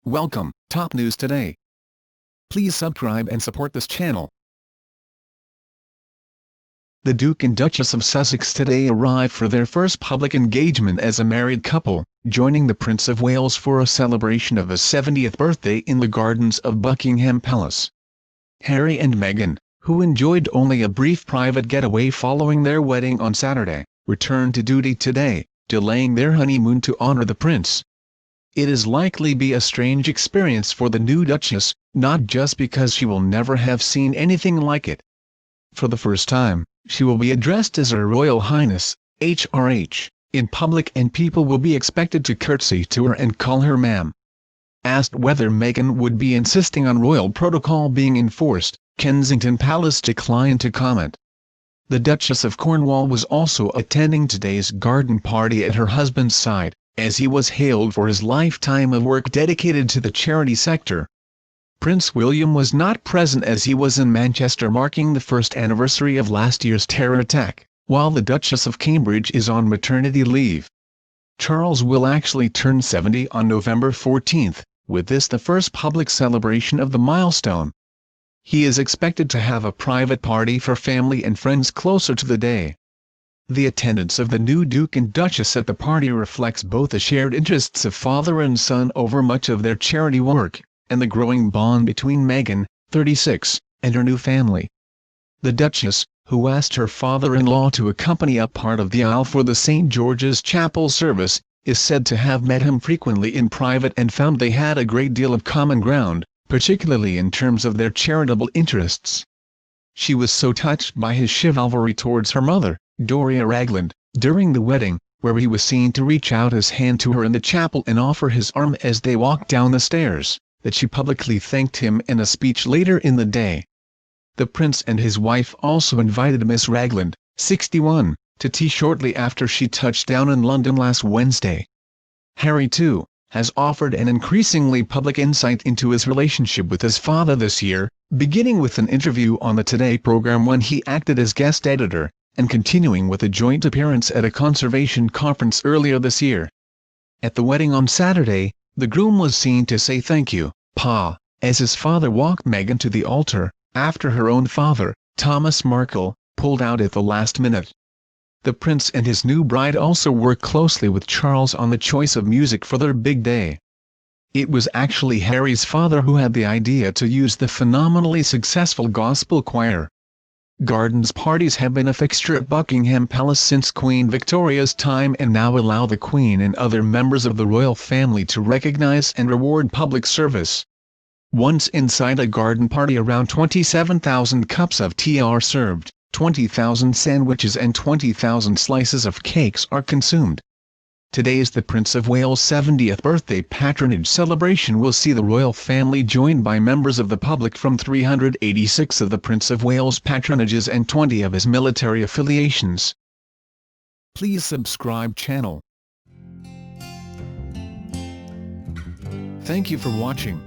Welcome, Top News Today. Please subscribe and support this channel. The Duke and Duchess of Sussex today arrived for their first public engagement as a married couple, joining the Prince of Wales for a celebration of his 70th birthday in the gardens of Buckingham Palace. Harry and Meghan, who enjoyed only a brief private getaway following their wedding on Saturday, returned to duty today, delaying their honeymoon to honor the prince. It is likely be a strange experience for the new Duchess, not just because she will never have seen anything like it. For the first time, she will be addressed as Her Royal Highness, HRH, in public, and people will be expected to curtsy to her and call her ma'am. Asked whether Meghan would be insisting on royal protocol being enforced, Kensington Palace declined to comment. The Duchess of Cornwall was also attending today's garden party at her husband's side, as he was hailed for his lifetime of work dedicated to the charity sector. Prince William was not present as he was in Manchester marking the first anniversary of last year's terror attack, while the Duchess of Cambridge is on maternity leave. Charles will actually turn 70 on November 14, with this the first public celebration of the milestone. He is expected to have a private party for family and friends closer to the day. The attendance of the new Duke and Duchess at the party reflects both the shared interests of father and son over much of their charity work, and the growing bond between Meghan, 36, and her new family. The Duchess, who asked her father-in-law to accompany up part of the aisle for the St. George's Chapel service, is said to have met him frequently in private and found they had a great deal of common ground, particularly in terms of their charitable interests. She was so touched by his chivalry towards her mother, Doria Ragland, during the wedding, where he was seen to reach out his hand to her in the chapel and offer his arm as they walked down the stairs, that she publicly thanked him in a speech later in the day. The prince and his wife also invited Miss Ragland, 61, to tea shortly after she touched down in London last Wednesday. Harry, too, has offered an increasingly public insight into his relationship with his father this year, beginning with an interview on the Today program when he acted as guest editor, and continuing with a joint appearance at a conservation conference earlier this year. At the wedding on Saturday, the groom was seen to say "Thank you, Pa," as his father walked Meghan to the altar, after her own father, Thomas Markle, pulled out at the last minute. The prince and his new bride also worked closely with Charles on the choice of music for their big day. It was actually Harry's father who had the idea to use the phenomenally successful gospel choir. Gardens parties have been a fixture at Buckingham Palace since Queen Victoria's time and now allow the Queen and other members of the royal family to recognize and reward public service. Once inside a garden party, around 27,000 cups of tea are served, 20,000 sandwiches and 20,000 slices of cakes are consumed. Today's the Prince of Wales' 70th birthday patronage celebration will see the royal family joined by members of the public from 386 of the Prince of Wales' patronages and 20 of his military affiliations. Please subscribe channel. Thank you for watching.